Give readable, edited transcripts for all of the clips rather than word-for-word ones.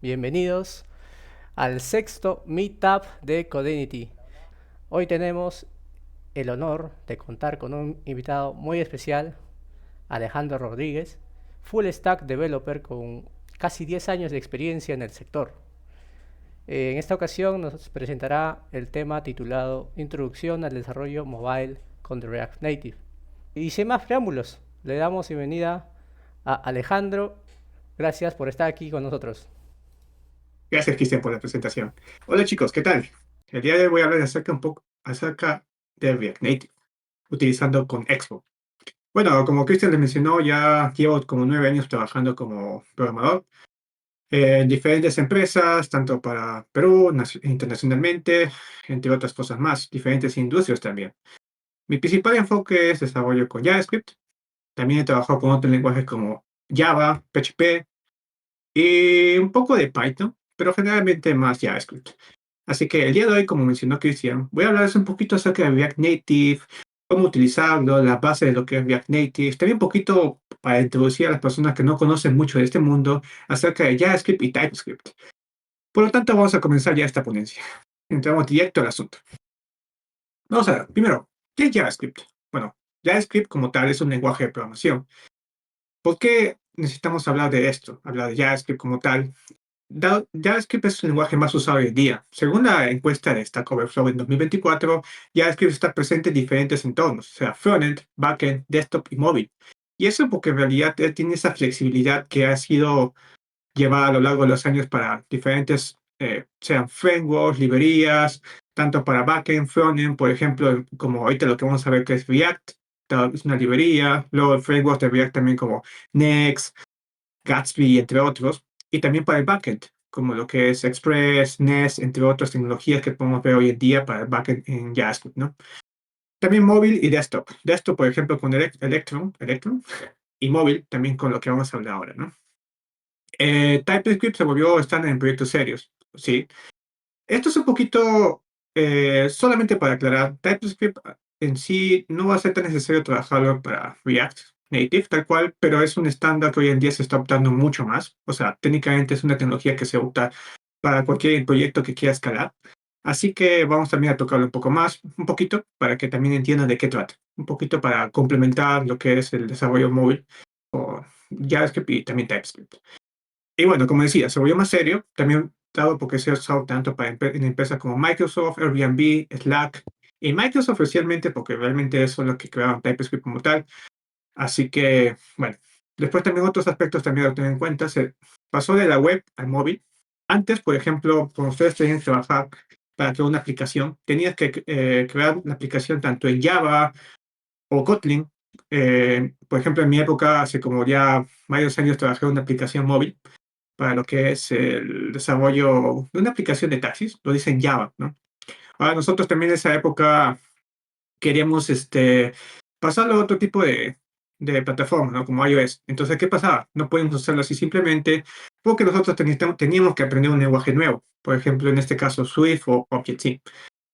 Bienvenidos al sexto Meetup de Codenity. Hoy tenemos el honor de contar con un invitado muy especial, Alejandro Rodríguez, Full Stack Developer con casi 10 años de experiencia en el sector. En esta ocasión nos presentará el tema titulado Introducción al desarrollo mobile con The React Native. Y sin más preámbulos, le damos bienvenida a Alejandro. Gracias por estar aquí con nosotros. Gracias, Cristian, por la presentación. Hola chicos, ¿qué tal? El día de hoy voy a hablar un poco acerca de React Native, utilizando con Expo. Bueno, como Cristian les mencionó, ya llevo como 9 años trabajando como programador en diferentes empresas, tanto para Perú, internacionalmente, entre otras cosas más, diferentes industrias también. Mi principal enfoque es desarrollo con JavaScript. También he trabajado con otros lenguajes como Java, PHP y un poco de Python, pero generalmente más JavaScript. Así que el día de hoy, como mencionó Cristian, voy a hablarles un poquito acerca de React Native, cómo utilizarlo, la base de lo que es React Native, también un poquito para introducir a las personas que no conocen mucho de este mundo acerca de JavaScript y TypeScript. Por lo tanto, vamos a comenzar ya esta ponencia. Entramos directo al asunto. Vamos a ver, primero, ¿qué es JavaScript? Bueno, JavaScript como tal es un lenguaje de programación. ¿Por qué necesitamos hablar de esto? Hablar de JavaScript como tal. JavaScript es el lenguaje más usado hoy en día. Según la encuesta de Stack Overflow en 2024, JavaScript está presente en diferentes entornos, o sea, frontend, backend, desktop y móvil. Y eso porque en realidad tiene esa flexibilidad que ha sido llevada a lo largo de los años para diferentes, sean frameworks, librerías, tanto para backend, frontend, por ejemplo, como ahorita lo que vamos a ver que es React, es una librería, luego el framework de React también como Next, Gatsby, entre otros, y también para el backend, como lo que es Express, Nest, entre otras tecnologías que podemos ver hoy en día para el backend en JavaScript, ¿no? También móvil y desktop. Desktop, por ejemplo, con Electron, y móvil también con lo que vamos a hablar ahora, ¿no? TypeScript se volvió estándar en proyectos serios, ¿sí? Esto es un poquito, solamente para aclarar, TypeScript en sí no va a ser tan necesario trabajarlo para React Native, tal cual, pero es un estándar que hoy en día se está optando mucho más. O sea, técnicamente es una tecnología que se opta para cualquier proyecto que quiera escalar. Así que vamos también a tocarlo un poco más, un poquito, para que también entiendan de qué trata. Un poquito para complementar lo que es el desarrollo móvil o JavaScript y también TypeScript. Y bueno, como decía, se volvió más serio, también dado porque se ha usado tanto para en empresas como Microsoft, Airbnb, Slack, y Microsoft especialmente porque realmente eso es lo que crearon TypeScript como tal. Así que, bueno, después también otros aspectos también a tener en cuenta, se pasó de la web al móvil. Antes, por ejemplo, cuando ustedes tenían que trabajar para crear una aplicación, tenías que crear una aplicación tanto en Java o Kotlin. Por ejemplo, en mi época, hace como ya varios años, trabajé en una aplicación móvil para lo que es el desarrollo de una aplicación de taxis, lo dice en Java, ¿no? Ahora nosotros también en esa época queríamos pasarlo a otro tipo de plataforma, ¿no? Como iOS. Entonces, ¿qué pasaba? No podíamos hacerlo así simplemente porque nosotros teníamos que aprender un lenguaje nuevo. Por ejemplo, en este caso, Swift o Objective-C,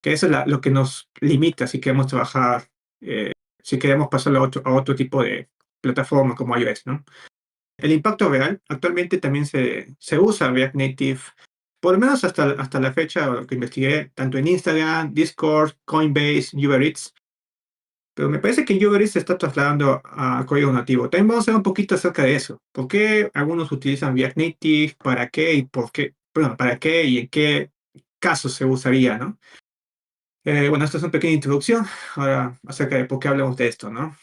que eso es lo que nos limita si queremos trabajar, eh, si queremos pasarlo a otro tipo de plataforma como iOS, ¿no? El impacto real, actualmente también se usa React Native, por lo menos hasta la fecha, lo que investigué, tanto en Instagram, Discord, Coinbase, Uber Eats, pero me parece que Uber Eats se está trasladando a código nativo. También vamos a ver un poquito acerca de eso. ¿Por qué algunos utilizan React Native? ¿Para qué? ¿Y por qué? Bueno, ¿para qué y en qué casos se usaría, no? Bueno, esta es una pequeña introducción ahora acerca de por qué hablamos de esto, ¿no?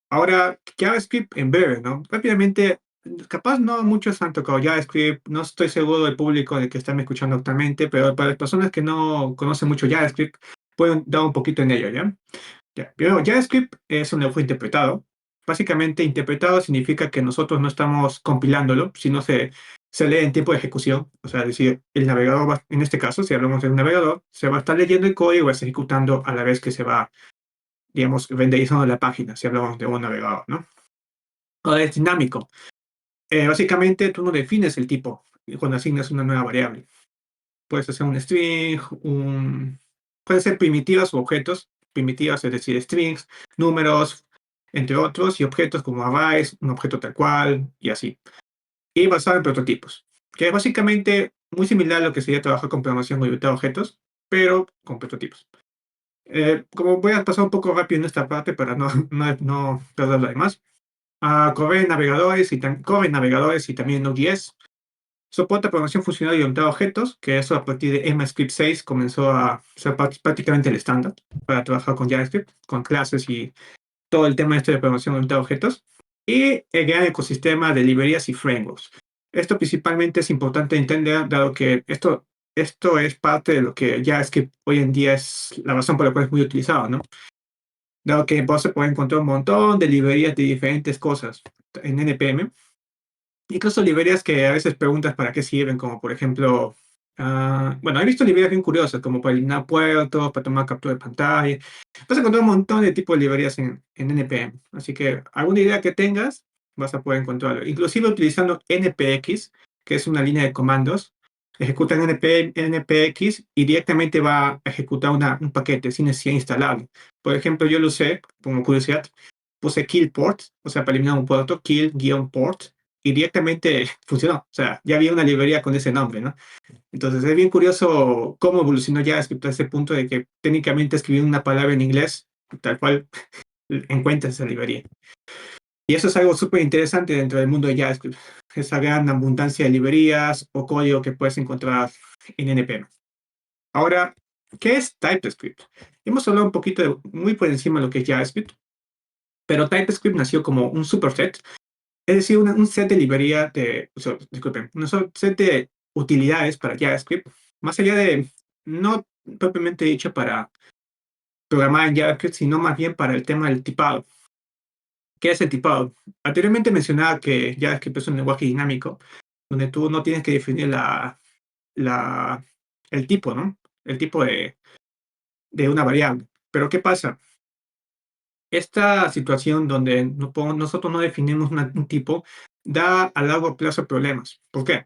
Ahora, JavaScript en breve, ¿no? Rápidamente, capaz no muchos han tocado JavaScript, no estoy seguro del público de que están escuchando actualmente, pero para las personas que no conocen mucho JavaScript, pueden dar un poquito en ello, ¿ya? Ya. Primero, JavaScript es un lenguaje interpretado. Básicamente, interpretado significa que nosotros no estamos compilándolo, sino se lee en tiempo de ejecución. O sea, es decir, el navegador en este caso, si hablamos del navegador, se va a estar leyendo el código y va a estar ejecutando a la vez que se va, digamos, renderizando la página, si hablamos de un navegador, ¿no? Ahora es dinámico. Básicamente, tú no defines el tipo cuando asignas una nueva variable. Puedes hacer un string, pueden ser primitivas o objetos. Primitivas, es decir, strings, números, entre otros, y objetos como arrays, un objeto tal cual, y así. Y basado en prototipos. que es básicamente muy similar a lo que sería trabajar con programación orientada a objetos, pero con prototipos. Como voy a pasar un poco rápido en esta parte para no perder lo demás. Corre navegadores corre navegadores y también Node.js. Soporta programación funcional y orientada a objetos, que eso a partir de ECMAScript 6 comenzó a ser prácticamente el estándar para trabajar con JavaScript, con clases y todo el tema este de programación orientada a objetos. Y el gran ecosistema de librerías y frameworks. Esto principalmente es importante entender, dado que esto es parte de lo que JavaScript hoy en día es la razón por la cual es muy utilizado, ¿no? Dado que vos se puede encontrar un montón de librerías de diferentes cosas en NPM. Incluso librerías que a veces preguntas para qué sirven, como por ejemplo, bueno, he visto librerías bien curiosas, como para eliminar puertos, para tomar captura de pantalla. Vas a encontrar un montón de tipos de librerías en NPM. Así que alguna idea que tengas, vas a poder encontrarlo. Inclusive utilizando NPX, que es una línea de comandos, ejecutan NPX y directamente va a ejecutar un paquete sin necesidad de instalarlo. Por ejemplo, yo lo usé, como curiosidad, puse kill port, o sea, para eliminar un puerto, kill-port, y directamente funcionó. O sea, ya había una librería con ese nombre, ¿no? Entonces es bien curioso cómo evolucionó JavaScript a ese punto de que técnicamente escribir una palabra en inglés, tal cual encuentras esa librería. Y eso es algo súper interesante dentro del mundo de JavaScript, esa gran abundancia de librerías o código que puedes encontrar en NPM. Ahora, ¿qué es TypeScript? Hemos hablado un poquito muy por encima de lo que es JavaScript, pero TypeScript nació como un superset. Es decir, un set de librería o sea, disculpen, un set de utilidades para JavaScript, más allá de, no propiamente dicho para programar en JavaScript, sino más bien para el tema del tipado. ¿Qué es el tipado? Anteriormente mencionaba que JavaScript es un lenguaje dinámico, donde tú no tienes que definir la, el tipo, ¿no? El tipo de una variable. Pero ¿qué pasa? Esta situación donde nosotros no definimos un tipo da a largo plazo problemas. ¿Por qué?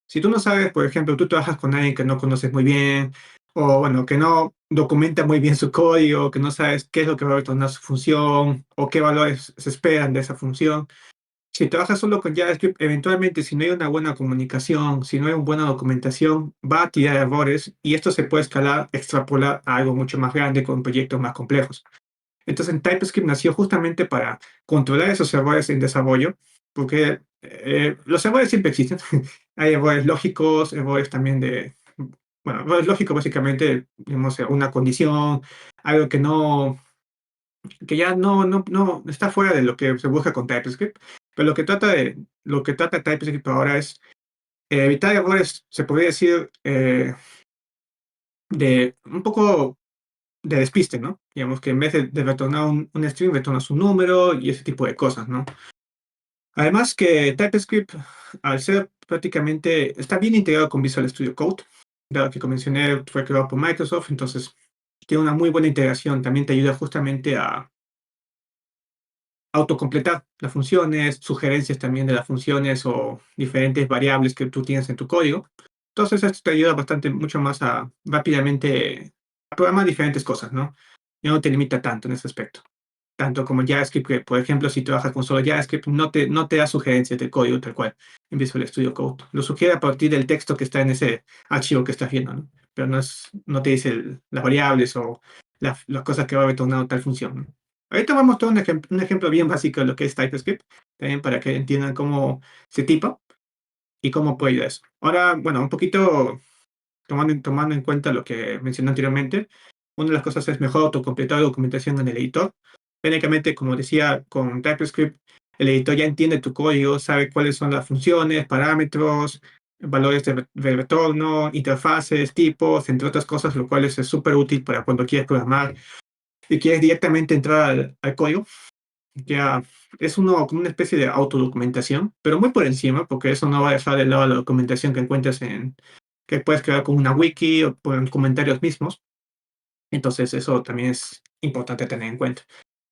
Si tú no sabes, por ejemplo, tú trabajas con alguien que no conoces muy bien, o bueno, que no documenta muy bien su código, que no sabes qué es lo que va a retornar su función, o qué valores se esperan de esa función. Si trabajas solo con JavaScript, eventualmente si no hay una buena comunicación, si no hay una buena documentación, va a tirar errores y esto se puede escalar, extrapolar a algo mucho más grande con proyectos más complejos. Entonces, en TypeScript nació justamente para controlar esos errores en desarrollo, porque los errores siempre existen. Hay errores lógicos, errores también bueno, errores lógicos básicamente, digamos, una condición, algo que ya no está fuera de lo que se busca con TypeScript, pero lo que trata TypeScript ahora es evitar errores, se podría decir, de un poco de despiste, ¿no? Digamos que en vez de retornar un string, retornas un número y ese tipo de cosas, ¿no? Además que TypeScript, al ser prácticamente, está bien integrado con Visual Studio Code, dado que, como mencioné, fue creado por Microsoft, entonces tiene una muy buena integración, también te ayuda justamente a autocompletar las funciones, sugerencias también de las funciones o diferentes variables que tú tienes en tu código. Entonces esto te ayuda bastante, mucho más a rápidamente a programar diferentes cosas, ¿no? Ya no te limita tanto en ese aspecto. Tanto como JavaScript, que por ejemplo, si trabajas con solo JavaScript, no te da sugerencias de código tal cual en Visual Studio Code. Lo sugiere a partir del texto que está en ese archivo que estás viendo, ¿no? Pero no te dice las variables o las cosas que va retornando tal función, ¿no? Ahorita vamos a mostrar un ejemplo bien básico de lo que es TypeScript, también para que entiendan cómo se tipa y cómo puede ir eso. Ahora, bueno, un poquito tomando en cuenta lo que mencioné anteriormente, una de las cosas es mejor autocompletar la documentación en el editor. Técnicamente, como decía, con TypeScript, el editor ya entiende tu código, sabe cuáles son las funciones, parámetros, valores de retorno, interfaces, tipos, entre otras cosas, lo cual es súper útil para cuando quieres programar y quieres directamente entrar al código. Ya es como una especie de autodocumentación, pero muy por encima, porque eso no va a dejar de lado la documentación que encuentres que puedes crear con una wiki o con comentarios mismos. Entonces, eso también es importante tener en cuenta.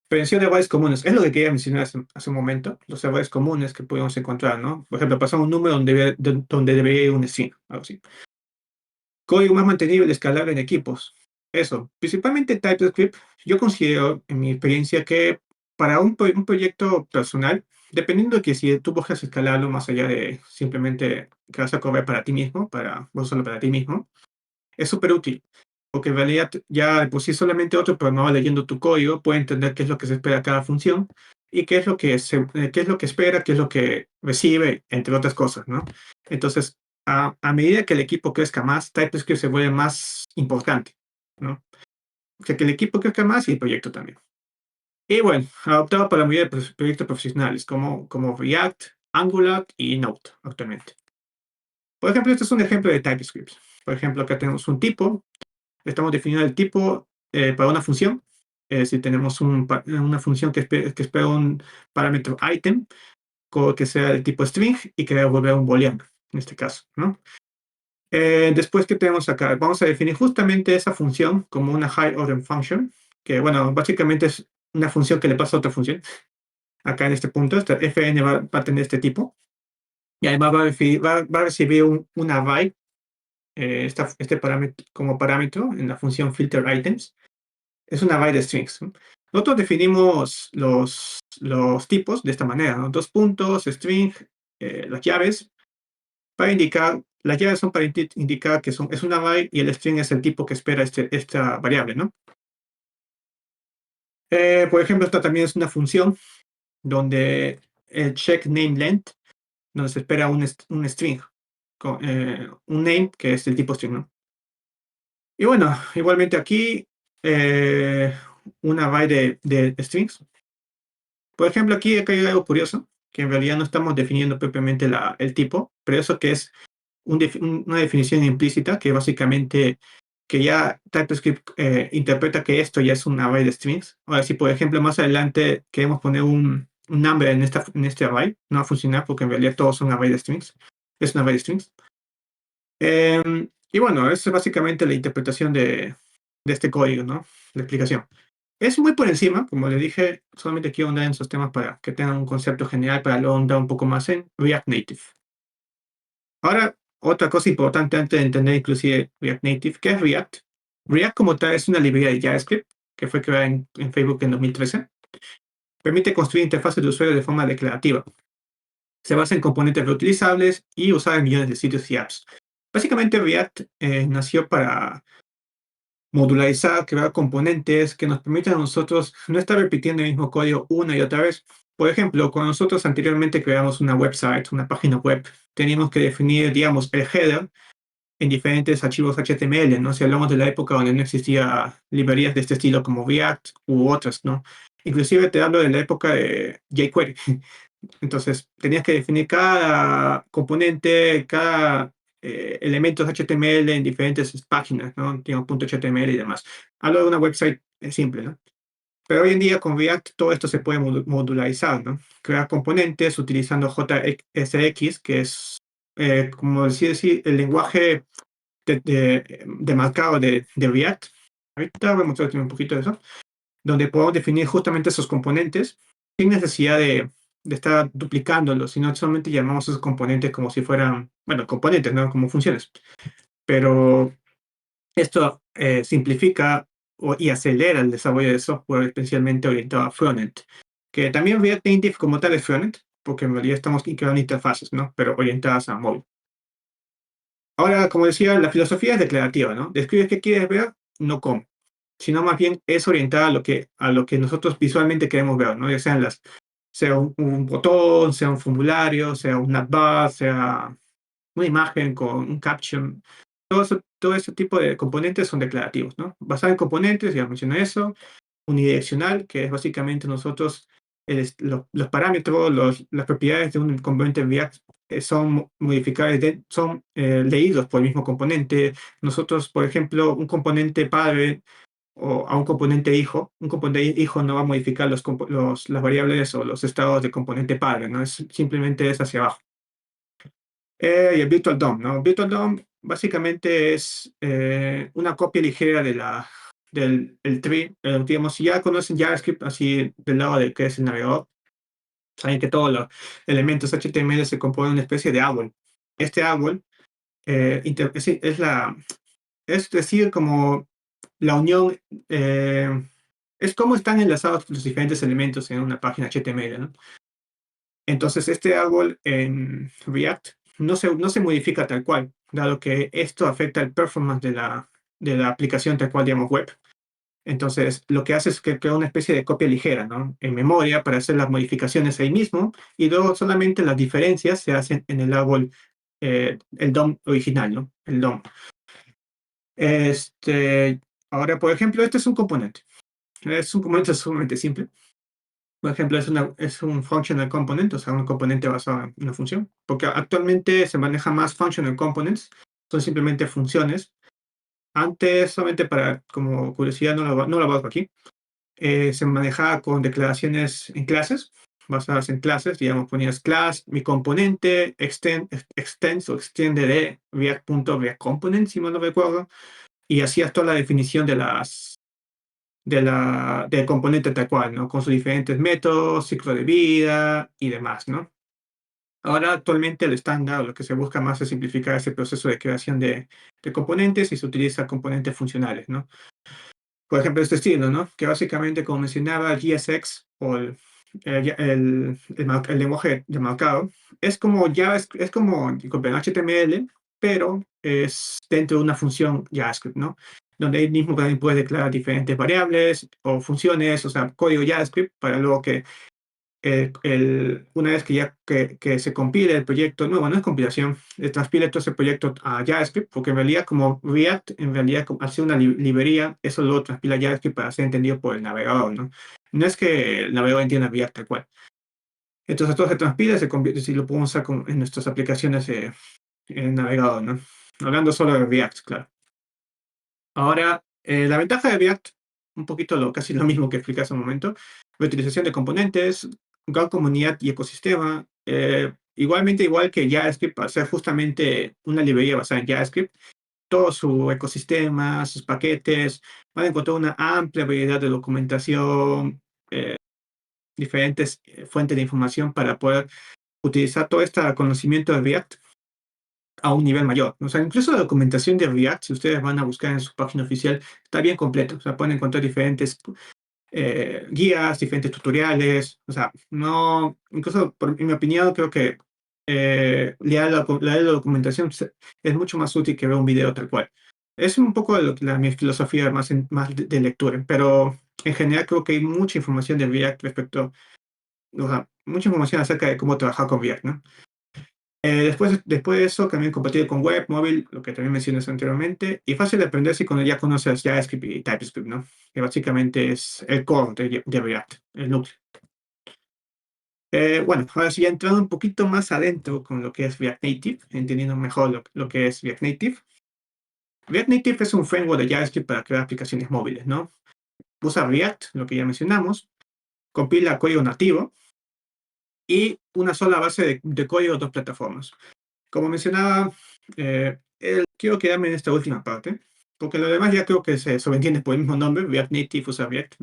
Prevención de errores comunes. Es lo que quería mencionar hace un momento. Los errores comunes que podemos encontrar, ¿no? Por ejemplo, pasar un número donde debería ir un string, algo así. Código más mantenible y escalable en equipos. Eso. Principalmente TypeScript. Yo considero, en mi experiencia, que para un proyecto personal, dependiendo de que si tú buscas escalarlo más allá de simplemente que vas a correr para ti mismo, para vos solo para ti mismo, es súper útil. Porque en realidad ya de por sí solamente otro programador leyendo tu código puede entender qué es lo que se espera de cada función y qué es lo que qué es lo que espera, qué es lo que recibe, entre otras cosas, ¿no? Entonces, a medida que el equipo crezca más, TypeScript se vuelve más importante, ¿no? O sea, que el equipo crezca más y el proyecto también. Y bueno, adoptado para la mayoría de proyectos profesionales como React, Angular y Node actualmente. Por ejemplo, este es un ejemplo de TypeScript. Por ejemplo, acá tenemos un tipo, estamos definiendo el tipo para una función. Si tenemos una función que espera un parámetro item, que sea del tipo string y que devolver un booleano, en este caso, ¿no? Después que tenemos acá, vamos a definir justamente esa función como una high order function, que bueno, básicamente es una función que le pasa a otra función. Acá en este punto, esta fn va a tener este tipo, y además va a recibir un array, este parámetro como parámetro en la función filter items. Es un array de strings, ¿no? Nosotros definimos los tipos de esta manera, ¿no? Dos puntos, string, las llaves, para indicar, las llaves son para indicar que es un array y el string es el tipo que espera esta variable, ¿no? Por ejemplo, esta también es una función donde el check name length nos espera un string, un name que es el tipo string, ¿no? Y bueno, igualmente aquí un array de strings. Por ejemplo, aquí hay algo curioso, que en realidad no estamos definiendo propiamente el tipo, pero eso que es una definición implícita que básicamente que ya TypeScript interpreta que esto ya es un array de strings. Ahora, si por ejemplo más adelante queremos poner un number en este array, no va a funcionar porque en realidad todos son array de strings. Es un array de strings. Y bueno, esa es básicamente la interpretación de este código, ¿no? La explicación. Es muy por encima, como le dije, solamente quiero andar en esos temas para que tengan un concepto general para luego andar un poco más en React Native. Ahora, otra cosa importante antes de entender inclusive React Native, ¿qué es React? React como tal es una librería de JavaScript que fue creada en Facebook en 2013. Permite construir interfaces de usuario de forma declarativa. Se basa en componentes reutilizables y usada en millones de sitios y apps. Básicamente React nació para modularizar, crear componentes que nos permitan a nosotros no estar repitiendo el mismo código una y otra vez. Por ejemplo, cuando nosotros anteriormente creamos una website, una página web, teníamos que definir, digamos, el header en diferentes archivos HTML, ¿no? Si hablamos de la época donde no existía librerías de este estilo como React u otras, ¿no? Inclusive te hablo de la época de jQuery. Entonces, tenías que definir cada componente, cada elementos HTML en diferentes páginas, ¿no? Tengo punto HTML y demás. Hablo de una website simple, ¿no? Pero hoy en día con React todo esto se puede modularizar, ¿no? Crear componentes utilizando JSX, que es, como decir, el lenguaje de marcado de React. Ahorita voy a mostrarte un poquito de eso, donde podemos definir justamente esos componentes sin necesidad de estar duplicándolos, sino solamente llamamos esos componentes como si fueran, bueno, componentes, ¿no? Como funciones. Pero esto simplifica y acelera el desarrollo de software especialmente orientado a frontend, que también React Native como tal es frontend, porque en realidad estamos creando interfaces, ¿no? Pero orientadas a móvil. Ahora, como decía, la filosofía es declarativa, ¿no? Describes qué quieres ver, no cómo, sino más bien es orientada a lo que nosotros visualmente queremos ver, ¿no? Ya sean sea un botón, sea un formulario, sea un navbar, sea una imagen con un caption. Todo ese tipo de componentes son declarativos, ¿no? Basado en componentes, ya mencioné eso. Unidireccional, que es básicamente nosotros, los parámetros, las propiedades de un componente React son modificables, son leídos por el mismo componente. Nosotros, por ejemplo, un componente padre o a un componente hijo, un componente hijo no va a modificar las variables o los estados del componente padre, ¿no? Simplemente es hacia abajo. Y el Virtual DOM, ¿no? Virtual DOM básicamente es una copia ligera del tree. Digamos, si ya conocen JavaScript así del lado de que es el navegador, saben que todos los elementos HTML se componen de una especie de árbol. Este árbol es decir, como la unión, es cómo están enlazados los diferentes elementos en una página HTML, ¿no? Entonces, este árbol en React no se modifica tal cual, dado que esto afecta el performance de la aplicación tal cual, digamos, web. Entonces, lo que hace es que crea una especie de copia ligera, ¿no? En memoria para hacer las modificaciones ahí mismo y luego solamente las diferencias se hacen en el árbol, el DOM original, ¿no? El DOM. Este, ahora, por ejemplo, este es un componente. Es un componente sumamente simple. Por ejemplo, es un functional component, o sea, un componente basado en una función, porque actualmente se maneja más functional components, son simplemente funciones. Antes, solamente para como curiosidad, no lo bajo aquí, se manejaba con declaraciones en clases, basadas en clases, digamos, ponías class, mi componente, extends o extiende React.reactComponent, si mal no recuerdo, y hacías toda la definición del componente tal cual, ¿no? Con sus diferentes métodos, ciclo de vida y demás, ¿no? Ahora, actualmente, el estándar, lo que se busca más es simplificar ese proceso de creación de componentes y se utiliza componentes funcionales, ¿no? Por ejemplo, este estilo, ¿no? Que básicamente, como mencionaba, el JSX o el lenguaje de marcado, es como JavaScript, es como disculpen, HTML, pero es dentro de una función JavaScript, ¿no? Donde ahí mismo también puedes declarar diferentes variables o funciones, o sea, código JavaScript para luego que una vez que ya que se compile el proyecto nuevo, no es compilación, transpile todo ese proyecto a JavaScript, porque en realidad como React, en realidad al ser una librería, eso luego transpila a JavaScript para ser entendido por el navegador, ¿no? No es que el navegador entienda React tal cual. Entonces todo se transpila, se convierte, si lo podemos usar en nuestras aplicaciones en el navegador, ¿no? Hablando solo de React, claro. Ahora, la ventaja de React, un poquito casi lo mismo que expliqué hace un momento, la utilización de componentes, gran comunidad y ecosistema, igualmente igual que JavaScript, para ser justamente una librería basada en JavaScript, todo su ecosistema, sus paquetes, van a encontrar una amplia variedad de documentación, diferentes fuentes de información para poder utilizar todo este conocimiento de React a un nivel mayor. O sea, incluso la documentación de React, si ustedes van a buscar en su página oficial, está bien completo. O sea, pueden encontrar diferentes guías, diferentes tutoriales. O sea, no, incluso en mi opinión, creo que leer la documentación es mucho más útil que ver un video tal cual. Es un poco mi filosofía más de lectura, pero en general creo que hay mucha información de React respecto, o sea, mucha información acerca de cómo trabajar con React, ¿no? Después de eso, también compatible con web, móvil, lo que también mencioné anteriormente, y fácil de aprender si cuando ya conoces JavaScript y TypeScript, ¿no? Que básicamente es el core de React, el núcleo. Bueno, ahora sí, ya entrando un poquito más adentro con lo que es React Native, entendiendo mejor lo que es React Native. React Native es un framework de JavaScript para crear aplicaciones móviles, ¿no? Usa React, lo que ya mencionamos, compila código nativo y una sola base de código de dos plataformas. Como mencionaba, quiero quedarme en esta última parte, porque lo demás ya creo que se sobreentiende por el mismo nombre, React Native usa React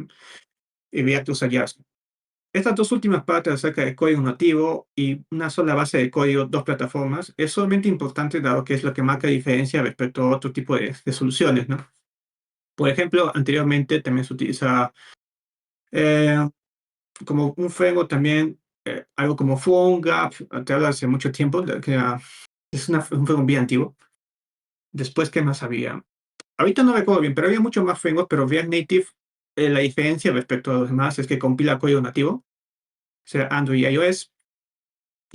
y React usa JavaScript. Estas dos últimas partes acerca de código nativo y una sola base de código, dos plataformas, es solamente importante dado que es lo que marca diferencia respecto a otro tipo de soluciones, ¿no? Por ejemplo, anteriormente también se utiliza eh, como un framework también, algo como PhoneGap, te hablo hace mucho tiempo, que es un framework bien antiguo. Después, ¿qué más había? Ahorita no recuerdo bien, pero había mucho más framework, pero React Native, la diferencia respecto a los demás es que compila código nativo, o sea, Android y iOS,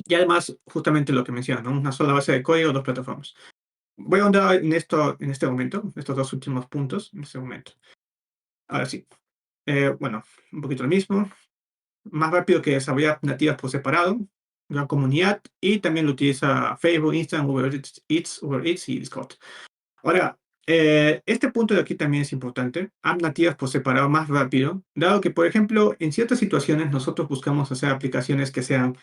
y además, justamente lo que menciona, ¿no? Una sola base de código, dos plataformas. Voy a ahondar en esto en este momento, estos dos últimos puntos, en este momento. Ahora sí, bueno, un poquito lo mismo, más rápido que desarrollar nativas por separado, gran comunidad, y también lo utiliza Facebook, Instagram, Uber Eats y Discord. Ahora, este punto de aquí también es importante. App nativas por separado más rápido, dado que, por ejemplo, en ciertas situaciones nosotros buscamos hacer aplicaciones que sean,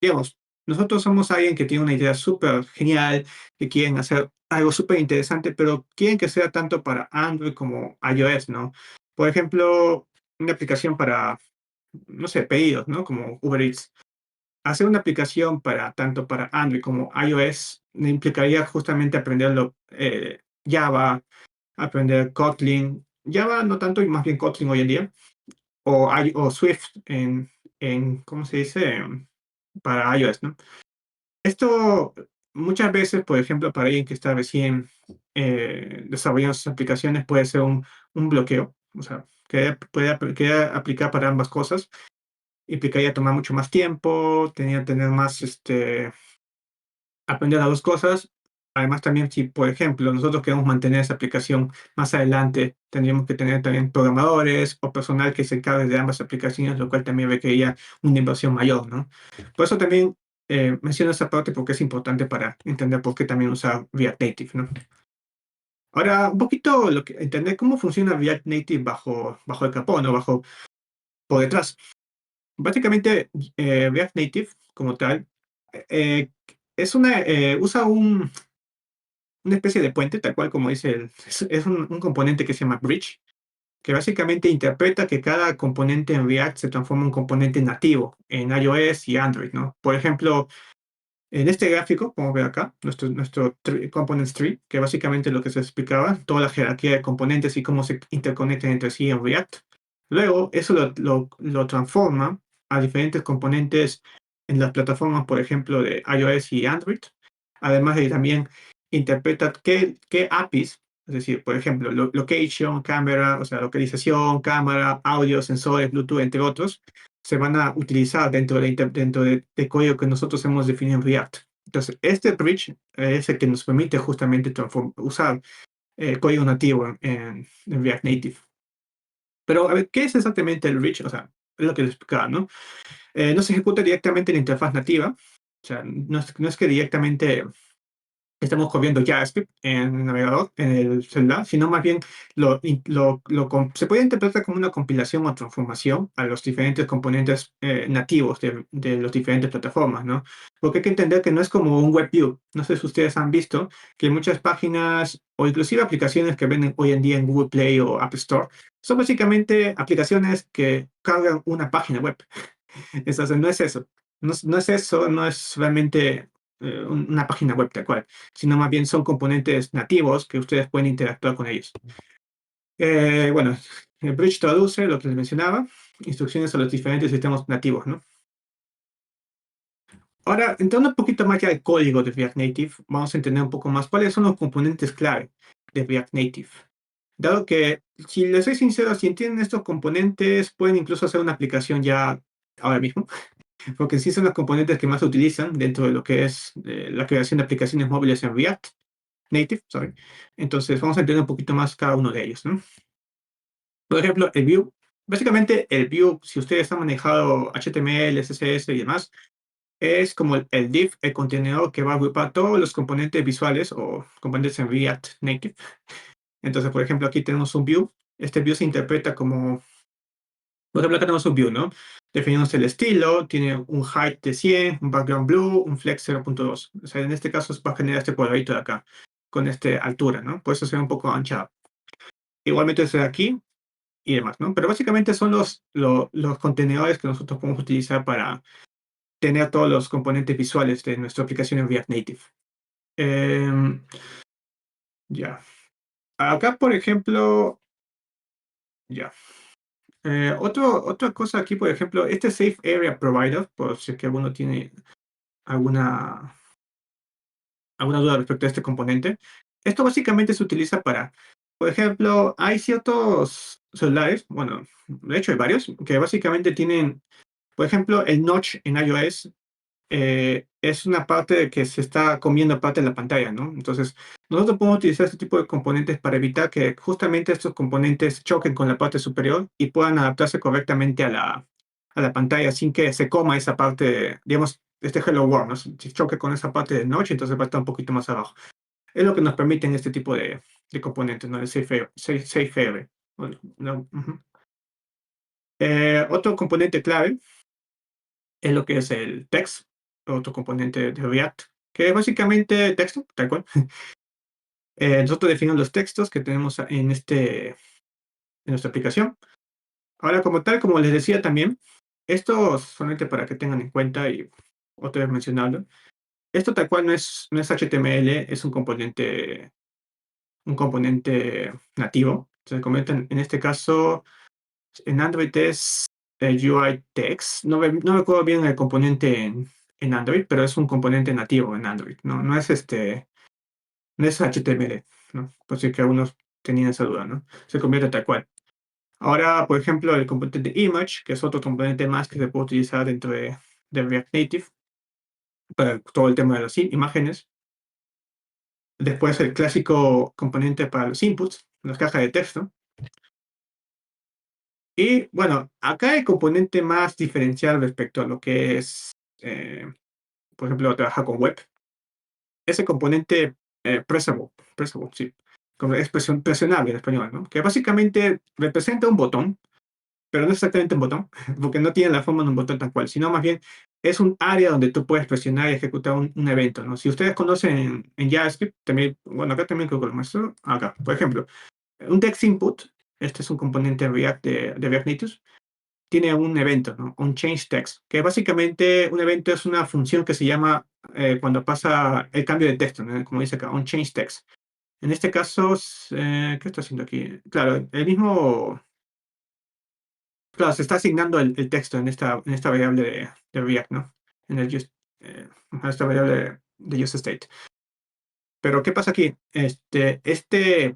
digamos, nosotros somos alguien que tiene una idea súper genial, que quieren hacer algo súper interesante, pero quieren que sea tanto para Android como iOS, ¿no? Por ejemplo, una aplicación para, no sé, pedidos, ¿no? Como Uber Eats. Hacer una aplicación para tanto para Android como iOS implicaría justamente aprenderlo Java, aprender Kotlin, Java no tanto y más bien Kotlin hoy en día, o Swift ¿cómo se dice? para iOS, ¿no? Esto muchas veces, por ejemplo, para alguien que está recién desarrollando sus aplicaciones puede ser un bloqueo, o sea, que aplicar para ambas cosas. Implicaría tomar mucho más tiempo, tenía que tener más, aprender las dos cosas. Además, también si, por ejemplo, nosotros queremos mantener esa aplicación más adelante, tendríamos que tener también programadores o personal que se encargue de ambas aplicaciones, lo cual también requeriría una inversión mayor, ¿no? Por eso también menciono esa parte porque es importante para entender por qué también usar React Native, ¿no? Ahora, un poquito entender cómo funciona React Native bajo el capó, ¿no? Por detrás. Básicamente, React Native, como tal, eh, usa una especie de puente, tal cual como dice es un componente que se llama Bridge, que básicamente interpreta que cada componente en React se transforma en un componente nativo en iOS y Android, ¿no? Por ejemplo, en este gráfico, como ve acá, nuestro components tree, que básicamente lo que se explicaba, toda la jerarquía de componentes y cómo se interconectan entre sí en React. Luego, eso lo transforma a diferentes componentes en las plataformas, por ejemplo, de iOS y Android. Además de también interpreta qué APIs, es decir, por ejemplo, location, cámara, o sea, localización, cámara, audio, sensores, Bluetooth, entre otros, se van a utilizar dentro de código que nosotros hemos definido en React. Entonces, este bridge es el que nos permite justamente usar código nativo en React Native. Pero, a ver, ¿qué es exactamente el bridge? O sea, es lo que les explicaba, ¿no? No se ejecuta directamente en la interfaz nativa. O sea, no es que directamente estamos corriendo JavaScript en el navegador, en el celular, sino más bien se puede interpretar como una compilación o transformación a los diferentes componentes nativos de las diferentes plataformas, ¿no? Porque hay que entender que no es como un web view. No sé si ustedes han visto que muchas páginas o inclusive aplicaciones que venden hoy en día en Google Play o App Store son básicamente aplicaciones que cargan una página web. Entonces, no es eso. No es eso, no es realmente una página web tal cual, sino más bien son componentes nativos que ustedes pueden interactuar con ellos. Bueno, el Bridge traduce lo que les mencionaba, instrucciones a los diferentes sistemas nativos, ¿no? Ahora, entrando un poquito más ya al código de React Native, vamos a entender un poco más cuáles son los componentes clave de React Native. Dado que, si les soy sincero, si entienden estos componentes, pueden incluso hacer una aplicación ya ahora mismo, porque sí son los componentes que más se utilizan dentro de lo que es la creación de aplicaciones móviles en React Native, sorry. Entonces vamos a entender un poquito más cada uno de ellos, ¿no? Por ejemplo, el view. Básicamente el view, si ustedes han manejado HTML, CSS y demás, es como el div, el contenedor que va a agrupar todos los componentes visuales o componentes en React Native. Entonces, por ejemplo, aquí tenemos un view. Este view se interpreta como, por ejemplo, acá tenemos un view, ¿no? Definimos el estilo, tiene un height de 100, un background blue, un flex 0.2. O sea, en este caso va a generar este cuadradito de acá, con esta altura, ¿no? Por eso se ve un poco anchado. Igualmente es de aquí y demás, ¿no? Pero básicamente son los contenedores que nosotros podemos utilizar para tener todos los componentes visuales de nuestra aplicación en React Native. Em, ya. Acá, por ejemplo, ya. Otra cosa aquí, por ejemplo, este Safe Area Provider, por si es que alguno tiene alguna, alguna duda respecto a este componente. Esto básicamente se utiliza para, por ejemplo, hay ciertos celulares, bueno, de hecho hay varios, que básicamente tienen, por ejemplo, el notch en iOS es una parte de que se está comiendo parte de la pantalla, ¿no? Entonces, nosotros podemos utilizar este tipo de componentes para evitar que justamente estos componentes choquen con la parte superior y puedan adaptarse correctamente a la pantalla sin que se coma esa parte, digamos, este Hello World, ¿no? Si choque con esa parte de noche, entonces va a estar un poquito más abajo. Es lo que nos permiten este tipo de componentes, ¿no? El safe area. Bueno, no, ujú. Otro componente clave es lo que es el text, otro componente de React, que es básicamente texto, tal cual. Nosotros definimos los textos que tenemos en nuestra aplicación. Ahora, como tal, como les decía también, esto solamente para que tengan en cuenta y otra vez mencionarlo, esto tal cual no es HTML, es un componente nativo. Se comenta en este caso, en Android es UI text. No recuerdo bien el componente en Android, pero es un componente nativo en Android, no es HTML, ¿no? Por si que algunos tenían esa duda, ¿no? Se convierte tal cual. Ahora, por ejemplo, el componente image, que es otro componente más que se puede utilizar dentro de React Native para todo el tema de las imágenes. Después el clásico componente para los inputs, las cajas de texto. Y bueno, acá el componente más diferencial respecto a lo que es, por ejemplo, trabajar con web. Ese componente pressable, sí, como expresión presionable en español, ¿no? Que básicamente representa un botón, pero no es exactamente un botón, porque no tiene la forma de un botón tal cual, sino más bien es un área donde tú puedes presionar y ejecutar un evento, ¿no? Si ustedes conocen en JavaScript, también, bueno, acá también creo que lo muestro, acá, por ejemplo, un text input, este es un componente React de React Native, tiene un evento, ¿no? Un change text, que básicamente un evento es una función que se llama cuando pasa el cambio de texto, ¿no? Como dice acá, un change text. En este caso, ¿qué está haciendo aquí? Claro, claro, se está asignando el texto en esta variable de React, ¿no? En el esta variable de useState. Pero, ¿qué pasa aquí? Este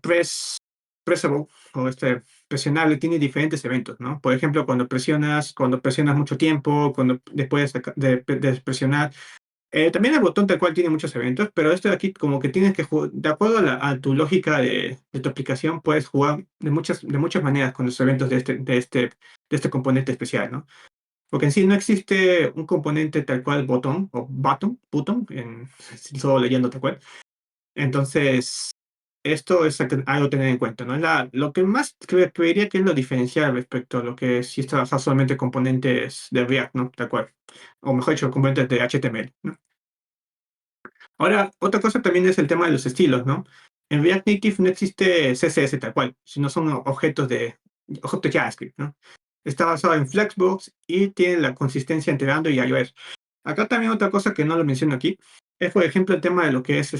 pressable o este presionable tiene diferentes eventos, ¿no? Por ejemplo, cuando presionas mucho tiempo, cuando después de presionar. También el botón tal cual tiene muchos eventos, pero este de aquí como que tienes que jugar, de acuerdo a tu lógica de tu aplicación, puedes jugar de muchas maneras con los eventos de este componente especial, ¿no? Porque en sí no existe un componente tal cual botón o button, solo leyendo tal cual. Entonces, esto es algo a tener en cuenta, ¿no? Lo que más creería que es lo diferencial respecto a lo que es si trabajas solamente componentes de React, ¿no? Tal cual. O mejor dicho, componentes de HTML, ¿no? Ahora, otra cosa también es el tema de los estilos, ¿no? En React Native no existe CSS tal cual, sino son objetos JavaScript, ¿no? Está basado en Flexbox y tiene la consistencia entre Android y iOS. Acá también otra cosa que no lo menciono aquí es, por ejemplo, el tema de lo que es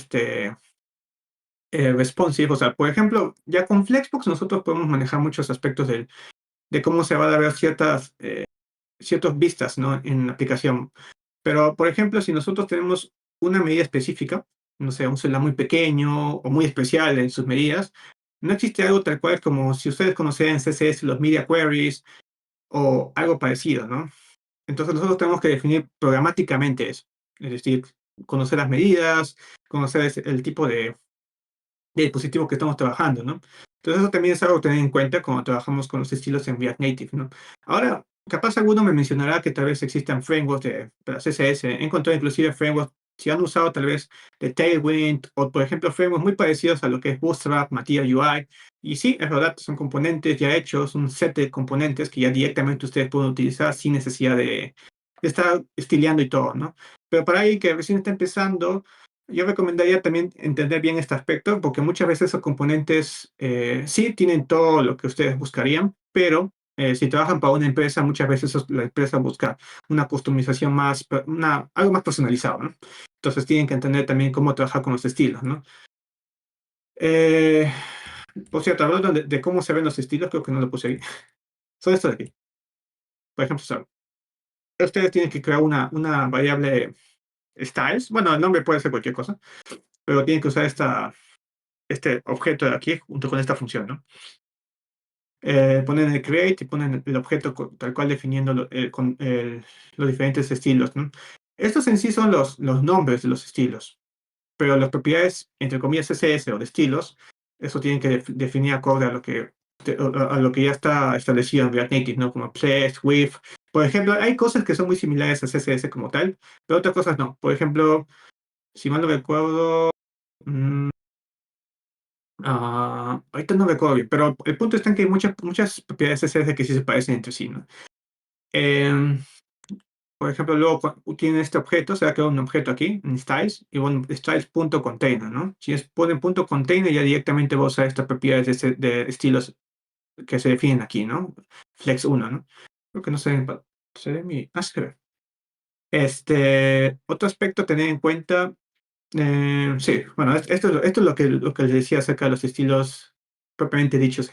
responsive. O sea, por ejemplo, ya con Flexbox nosotros podemos manejar muchos aspectos de cómo se van a ver ciertas vistas, ¿no? En la aplicación. Pero, por ejemplo, si nosotros tenemos una medida específica, no sé, un celular muy pequeño o muy especial en sus medidas, no existe algo tal cual como si ustedes conocían en CSS los media queries o algo parecido, ¿no? Entonces nosotros tenemos que definir programáticamente eso. Es decir, conocer las medidas, conocer el tipo de dispositivo que estamos trabajando, ¿no? Entonces eso también es algo a tener en cuenta cuando trabajamos con los estilos en React Native, ¿no? Ahora, capaz alguno me mencionará que tal vez existan frameworks para CSS. He encontrado inclusive frameworks, si han usado tal vez de Tailwind o, por ejemplo, frameworks muy parecidos a lo que es Bootstrap, Material UI. Y sí, es verdad, son componentes ya hechos, un set de componentes que ya directamente ustedes pueden utilizar sin necesidad de estar estileando y todo, ¿no? Pero para alguien que recién está empezando, yo recomendaría también entender bien este aspecto, porque muchas veces esos componentes sí tienen todo lo que ustedes buscarían, pero si trabajan para una empresa, muchas veces la empresa busca una customización algo más personalizado, ¿no? Entonces tienen que entender también cómo trabajar con los estilos, ¿no? Eh, por cierto, hablando de cómo se ven los estilos, creo que no lo puse ahí. Son estos de aquí. Por ejemplo, ustedes tienen que crear una variable styles. Bueno, el nombre puede ser cualquier cosa, pero tienen que usar este objeto de aquí junto con esta función, ¿no? Ponen el create y ponen el objeto tal cual definiendo los diferentes estilos, ¿no? Estos en sí son los nombres de los estilos, pero las propiedades, entre comillas, CSS o de estilos, eso tienen que definir acorde a lo que ya está establecido en React Native, ¿no? Como place, width. Por ejemplo, hay cosas que son muy similares a CSS como tal, pero otras cosas no. Por ejemplo, si mal no recuerdo, mm, ahorita no recuerdo bien, pero el punto está en que hay muchas propiedades CSS que sí se parecen entre sí, ¿no? Em, por ejemplo, luego tiene este objeto, se va a crear un objeto aquí, en styles, y bueno, styles.container, ¿no? Si ponen punto container, ya directamente vos a estas propiedades de estilos que se definen aquí, ¿no? Flex 1, ¿no? Creo que no se ve se ve. Otro aspecto a tener en cuenta. Sí, bueno, esto es lo que les decía acerca de los estilos propiamente dichos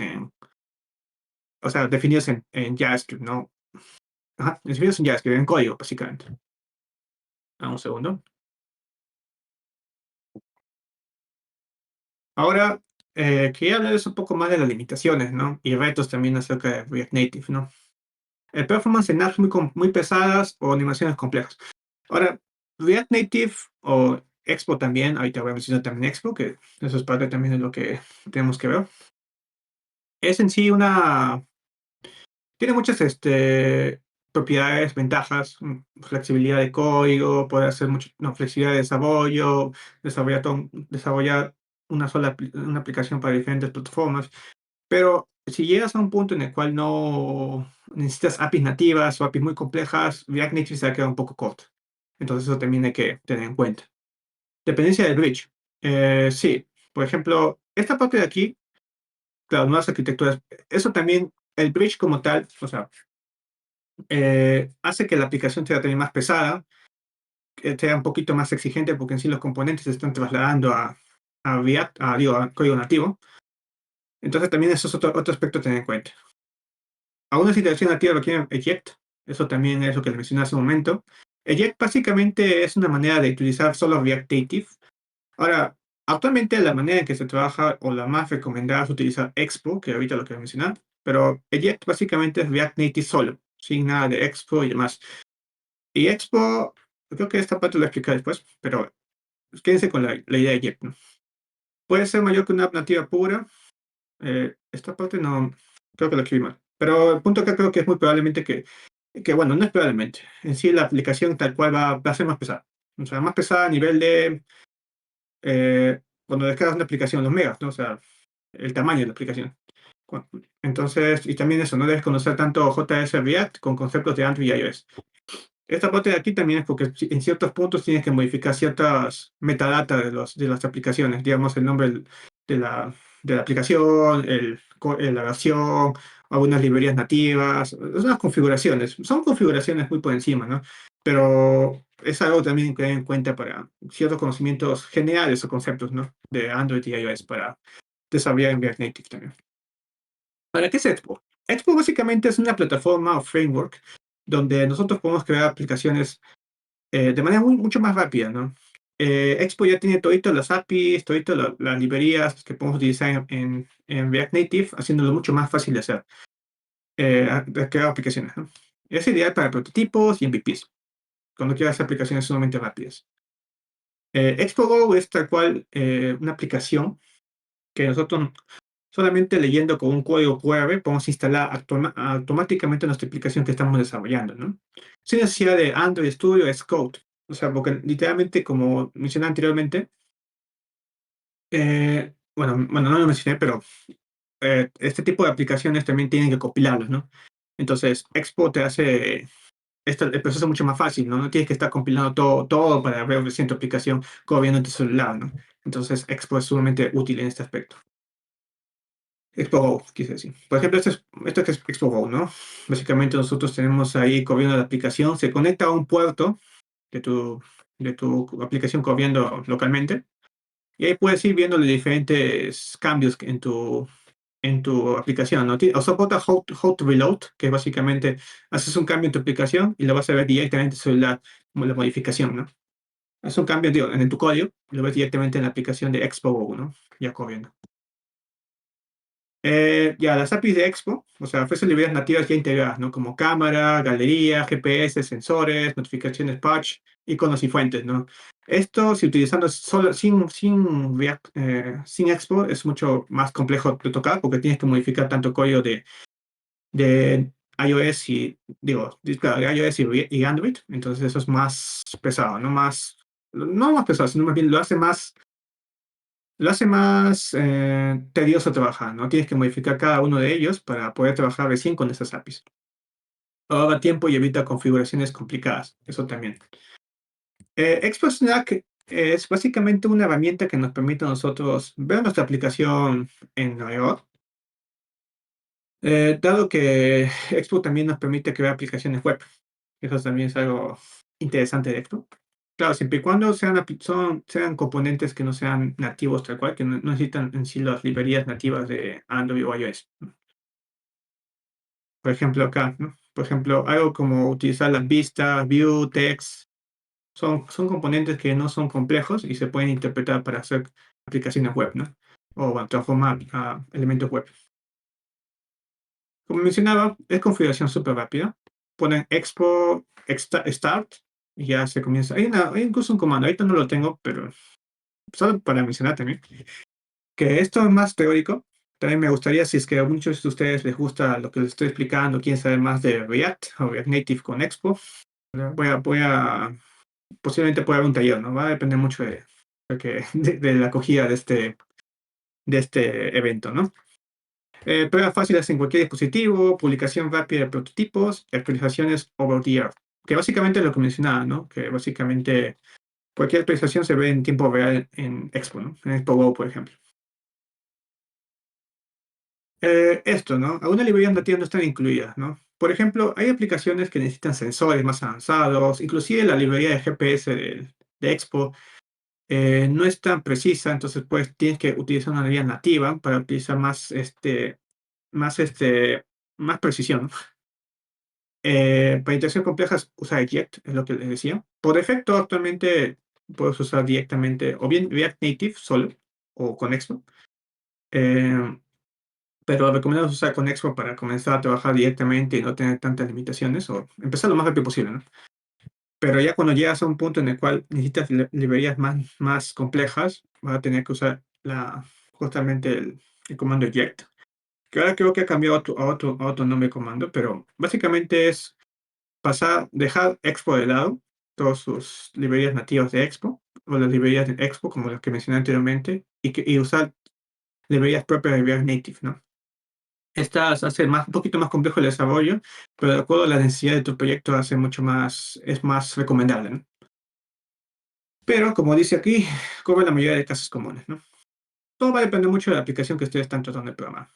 o sea, definidos en JavaScript, ¿no? Ajá, definidos en JavaScript, en código, básicamente. Un segundo. Ahora, quería hablarles un poco más de las limitaciones, ¿no? Y retos también acerca de React Native, ¿no? El performance en apps muy pesadas o animaciones complejas. Ahora, React Native o Expo también, ahorita voy a mencionar también Expo, que eso es parte también de lo que tenemos que ver. Es en sí tiene muchas propiedades, ventajas, flexibilidad de código, poder hacer mucho, no, flexibilidad de desarrollo, desarrollar una aplicación para diferentes plataformas. Pero si llegas a un punto en el cual no necesitas APIs nativas o APIs muy complejas, React Native se va a quedar un poco corto. Entonces eso también hay que tener en cuenta. Dependencia del bridge. Sí, por ejemplo, esta parte de aquí, claro, nuevas arquitecturas, eso también, el bridge como tal, o sea, hace que la aplicación sea también más pesada, que sea un poquito más exigente porque en sí los componentes se están trasladando a React, a código nativo. Entonces también eso es otro aspecto a tener en cuenta. A una situación nativa lo quieren eject. Eso también es lo que le mencioné hace un momento. Eject básicamente es una manera de utilizar solo React Native. Ahora, actualmente la manera en que se trabaja o la más recomendada es utilizar Expo, que ahorita lo que voy a mencionar. Pero Eject básicamente es React Native solo, sin nada de Expo y demás. Y Expo, creo que esta parte lo explicaré después, pero quédense con la idea de Eject, ¿no? Puede ser mayor que una app nativa pura. Esta parte no, creo que lo escribí mal. Pero el punto que creo que es muy probablemente que bueno, no es probablemente. En sí, la aplicación tal cual va a ser más pesada. O sea, más pesada a nivel de cuando descargas una aplicación, los megas, ¿no? O sea, el tamaño de la aplicación. Entonces, y también eso, no debes conocer tanto JS React con conceptos de Android y iOS. Esta parte de aquí también es porque en ciertos puntos tienes que modificar ciertas metadata de las aplicaciones, digamos el nombre de de la aplicación, la versión, algunas librerías nativas, unas configuraciones. Son configuraciones muy por encima, ¿no? Pero es algo también que tener en cuenta para ciertos conocimientos generales o conceptos, ¿no? De Android y iOS para desarrollar en React Native también. ¿Para qué es Expo? Expo básicamente es una plataforma o framework donde nosotros podemos crear aplicaciones de manera mucho más rápida, ¿no? Expo ya tiene todito las APIs, todito las librerías que podemos utilizar en React Native, haciéndolo mucho más fácil de hacer, de crear aplicaciones, ¿no? Es ideal para prototipos y MVPs, cuando quieras hacer aplicaciones sumamente rápidas. Expo Go es tal cual una aplicación que nosotros solamente leyendo con un código QR podemos instalar automáticamente nuestra aplicación que estamos desarrollando, ¿no? Sin necesidad de Android Studio, Xcode. O sea, porque literalmente, como mencioné anteriormente, bueno, no lo mencioné, pero este tipo de aplicaciones también tienen que compilarlos, ¿no? Entonces, Expo te hace el proceso mucho más fácil, ¿no? No tienes que estar compilando todo para ver recién tu aplicación corriendo en tu celular, ¿no? Entonces, Expo es sumamente útil en este aspecto. Expo Go, quise decir. Por ejemplo, esto que es Expo Go, ¿no? Básicamente nosotros tenemos ahí corriendo la aplicación, se conecta a un puerto de de tu aplicación corriendo localmente y ahí puedes ir viendo los diferentes cambios en tu aplicación, ¿no? O soporta how to reload, que es básicamente haces un cambio en tu aplicación y lo vas a ver directamente en tu celular, como la modificación, ¿no? Es un cambio, digo, en tu código, y lo ves directamente en la aplicación de Expo Go, ¿no? Ya corriendo. Ya, las APIs de Expo, o sea, ofrecen librerías nativas ya integradas, ¿no? Como cámara, galería, GPS, sensores, notificaciones patch, iconos y fuentes, ¿no? Esto, si utilizando solo, sin Expo, es mucho más complejo de tocar porque tienes que modificar tanto código de iOS claro, de iOS y Android, entonces eso es más pesado, no más pesado, sino más bien lo hace más tedioso trabajar, ¿no? Tienes que modificar cada uno de ellos para poder trabajar recién con esas APIs. Ahorra tiempo y evita configuraciones complicadas, eso también. Expo Snack es básicamente una herramienta que nos permite a nosotros ver nuestra aplicación en navegador. Dado que Expo también nos permite crear aplicaciones web. Eso también es algo interesante de Expo. Claro, siempre y cuando sean componentes que no sean nativos tal cual, que no necesitan en sí las librerías nativas de Android o iOS. Por ejemplo, acá, ¿no? Por ejemplo, algo como utilizar las vistas, view, text. Son componentes que no son complejos y se pueden interpretar para hacer aplicaciones web, ¿no? O bueno, transformar a elementos web. Como mencionaba, es configuración súper rápida. Ponen expo start y ya se comienza. Hay incluso un comando, ahorita no lo tengo, pero solo para mencionar también, que esto es más teórico. También me gustaría, si es que a muchos de ustedes les gusta lo que les estoy explicando, quieren saber más de React o React Native con Expo, posiblemente pueda haber un taller, ¿no? Va a depender mucho de la acogida de este evento, ¿no? Pruebas fáciles en cualquier dispositivo, publicación rápida de prototipos y actualizaciones over the air. Que básicamente es lo que mencionaba, ¿no? Que básicamente cualquier actualización se ve en tiempo real en Expo, ¿no? En Expo Go, por ejemplo. Esto, ¿no? Algunas librerías nativas no están incluidas, ¿no? Por ejemplo, hay aplicaciones que necesitan sensores más avanzados, inclusive la librería de GPS de Expo no es tan precisa, entonces pues tienes que utilizar una librería nativa para utilizar más, más precisión, ¿no? Para interacciones complejas, usa Eject, es lo que les decía. Por defecto, actualmente puedes usar directamente o bien React Native solo o con Expo. Eh, pero recomendamos usar con Expo para comenzar a trabajar directamente y no tener tantas limitaciones o empezar lo más rápido posible, ¿no? Pero ya cuando llegas a un punto en el cual necesitas librerías más complejas, vas a tener que usar justamente el comando eject, que ahora creo que ha cambiado a otro nombre de comando, pero básicamente es dejar Expo de lado, todas sus librerías nativas de Expo, o las librerías de Expo, como las que mencioné anteriormente, y usar librerías propias de React Native, ¿no? Estas hacen un poquito más complejo el desarrollo, pero de acuerdo a la necesidad de tu proyecto es más recomendable, ¿no? Pero como dice aquí, cubre la mayoría de casos comunes, ¿no? Todo va a depender mucho de la aplicación que ustedes están tratando de programar.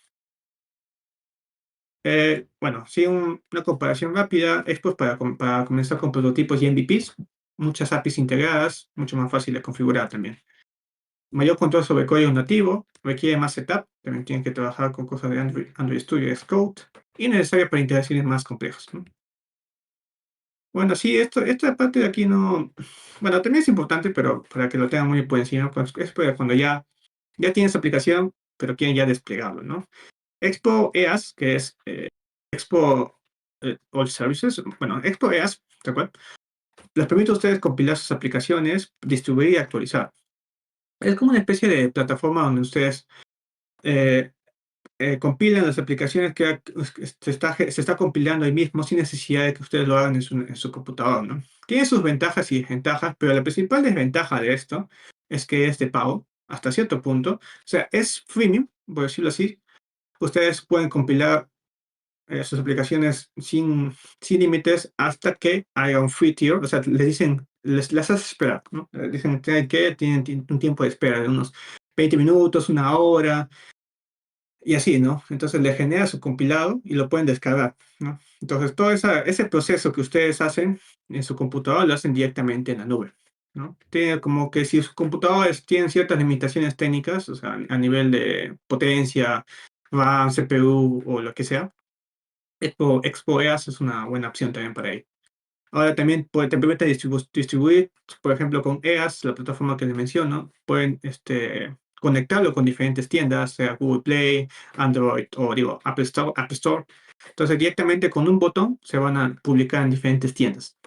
Bueno, sí, una comparación rápida, Expo para comenzar con prototipos y MVPs, muchas APIs integradas, mucho más fácil de configurar también. Mayor control sobre código nativo, requiere más setup, también tienen que trabajar con cosas de Android Studio, Xcode, y necesario para integraciones más complejas, ¿no? Bueno, sí, esta parte de aquí no. Bueno, también es importante, pero para que lo tengan muy por encima, pues es para cuando ya tienes aplicación, pero quieren ya desplegarlo, ¿no? Expo EAS, que es Expo All Services, bueno, Expo EAS, ¿de acuerdo? Les permite a ustedes compilar sus aplicaciones, distribuir y actualizar. Es como una especie de plataforma donde ustedes eh, compilan las aplicaciones que se está compilando ahí mismo sin necesidad de que ustedes lo hagan en su computador, ¿no? Tiene sus ventajas y desventajas, pero la principal desventaja de esto es que es de pago hasta cierto punto. O sea, es freemium, por decirlo así. Ustedes pueden compilar sus aplicaciones sin límites hasta que haya un free tier. O sea, les dicen, las haces esperar, ¿no? Les dicen que tienen un tiempo de espera de unos 20 minutos, una hora, y así, ¿no? Entonces le genera su compilado y lo pueden descargar, ¿no? Entonces todo ese proceso que ustedes hacen en su computador lo hacen directamente en la nube, ¿no? Tiene como que si sus computadores tienen ciertas limitaciones técnicas, o sea, a nivel de potencia, RAM, CPU o lo que sea, Expo EAS es una buena opción también para ello. Ahora también te permite distribuir, por ejemplo, con EAS, la plataforma que les menciono, pueden conectarlo con diferentes tiendas, sea Google Play, Android o digo, Apple Store, App Store. Entonces, directamente con un botón se van a publicar en diferentes tiendas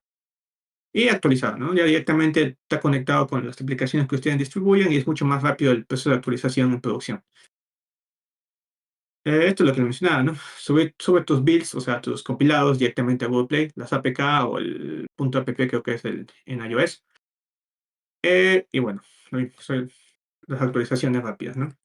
y actualizar, ¿no? Ya directamente está conectado con las aplicaciones que ustedes distribuyen y es mucho más rápido el proceso de actualización en producción. Esto es lo que mencionaba, ¿no? Sube tus builds, o sea, tus compilados directamente a Google Play, las APK o el .app creo que es en iOS. Y bueno, son las actualizaciones rápidas, ¿no?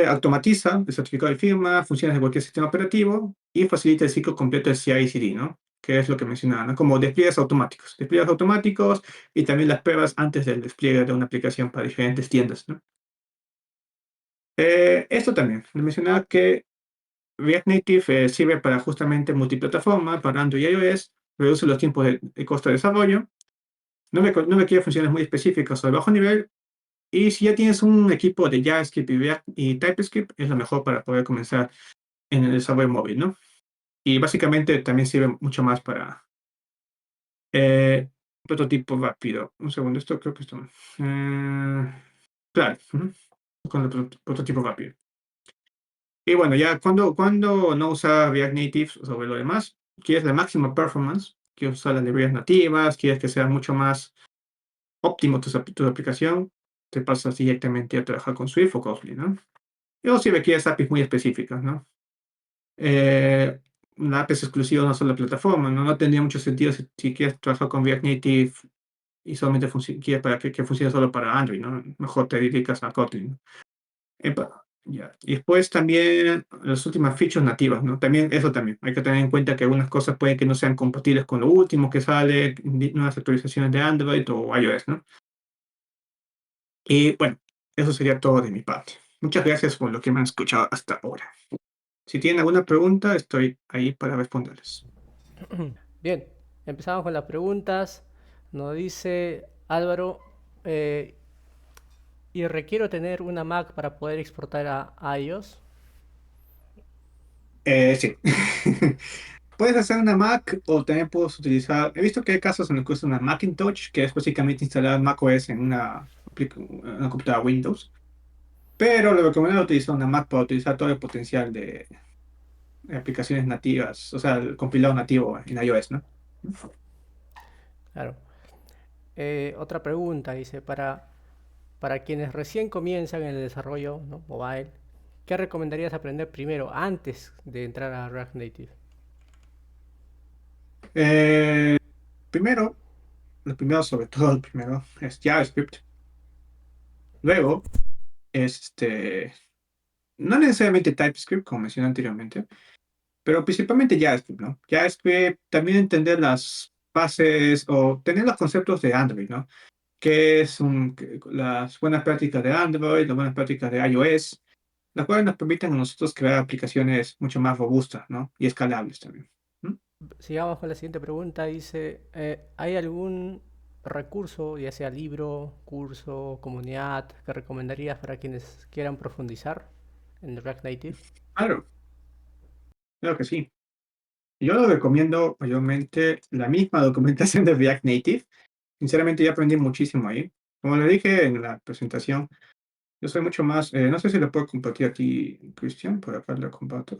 Automatiza el certificado de firma, funciones de cualquier sistema operativo y facilita el ciclo completo de CI/CD, ¿no? Que es lo que mencionaba, ¿no? Como despliegues automáticos y también las pruebas antes del despliegue de una aplicación para diferentes tiendas, ¿no? Esto también, le mencionaba que React Native sirve para justamente multiplataforma, para Android y iOS, reduce los tiempos de costo de desarrollo, no requiere funciones muy específicas o de bajo nivel, y si ya tienes un equipo de JavaScript y React y TypeScript, es lo mejor para poder comenzar en el desarrollo móvil, ¿no? Y básicamente también sirve mucho más prototipo rápido. Un segundo, esto creo que esto. Claro, con el prototipo rápido. Y bueno, ya cuando no usa React Native sobre lo demás, quieres la máxima performance, quieres usar las librerías nativas, quieres que sea mucho más óptimo tu aplicación, te pasas directamente a trabajar con Swift o Kotlin, ¿no? O si requieres APIs muy específicas, ¿no? Eh, una API es exclusiva de una sola plataforma, ¿no? No tendría mucho sentido si quieres trabajar con React Native y solamente quieres para que funcione solo para Android, ¿no? Mejor te dedicas a Kotlin. Ya. Y después también las últimas features nativas, ¿no? También eso también. Hay que tener en cuenta que algunas cosas pueden que no sean compatibles con lo último que sale, nuevas actualizaciones de Android o iOS, ¿no? Y bueno, eso sería todo de mi parte. Muchas gracias por lo que me han escuchado hasta ahora. Si tienen alguna pregunta, estoy ahí para responderles. Bien, empezamos con las preguntas. Nos dice Álvaro, eh, ¿y requiero tener una Mac para poder exportar a iOS? Sí. Puedes hacer una Mac o también puedes utilizar. He visto que hay casos en los que usan una Macintosh, que es básicamente instalar macOS en una computadora Windows. Pero lo recomendable es utilizar una Mac para utilizar todo el potencial de aplicaciones nativas, o sea, el compilado nativo en iOS, ¿no? Claro. Otra pregunta, dice, para quienes recién comienzan en el desarrollo, ¿no? Mobile, ¿qué recomendarías aprender primero antes de entrar a React Native? Eh, primero, lo primero, sobre todo, el primero es JavaScript. Luego, no necesariamente TypeScript, como mencioné anteriormente, pero principalmente JavaScript, ¿no? JavaScript, también entender las bases o tener los conceptos de Android, ¿no? Las buenas prácticas de Android, las buenas prácticas de iOS, las cuales nos permiten a nosotros crear aplicaciones mucho más robustas, ¿no? Y escalables también. ¿Mm? Sigamos con la siguiente pregunta. Dice, ¿hay algún recurso, ya sea libro, curso, comunidad, que recomendarías para quienes quieran profundizar en React Native? Claro, claro que sí. Yo lo recomiendo mayormente la misma documentación de React Native. Sinceramente, ya aprendí muchísimo ahí. Como le dije en la presentación, yo soy mucho más, no sé si lo puedo compartir aquí, Cristian, por acá lo comparto.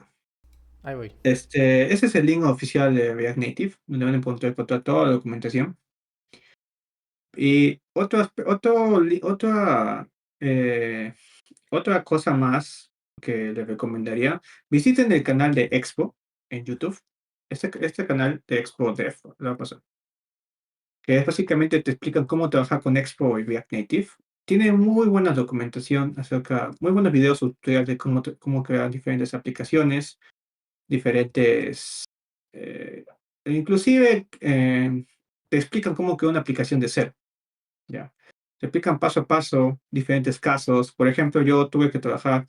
Ahí voy. Ese es el link oficial de React Native, donde van a encontrar toda la documentación. Y eh, otra cosa más que les recomendaría, visiten el canal de Expo en YouTube. Este canal de Expo Dev, lo va a pasar, que es básicamente te explican cómo trabajar con Expo y React Native. Tiene muy buena documentación muy buenos videos tutoriales de cómo crear diferentes aplicaciones, diferentes, eh, inclusive te explican cómo crear una aplicación de cero, ¿ya? Te explican paso a paso diferentes casos. Por ejemplo, yo tuve que trabajar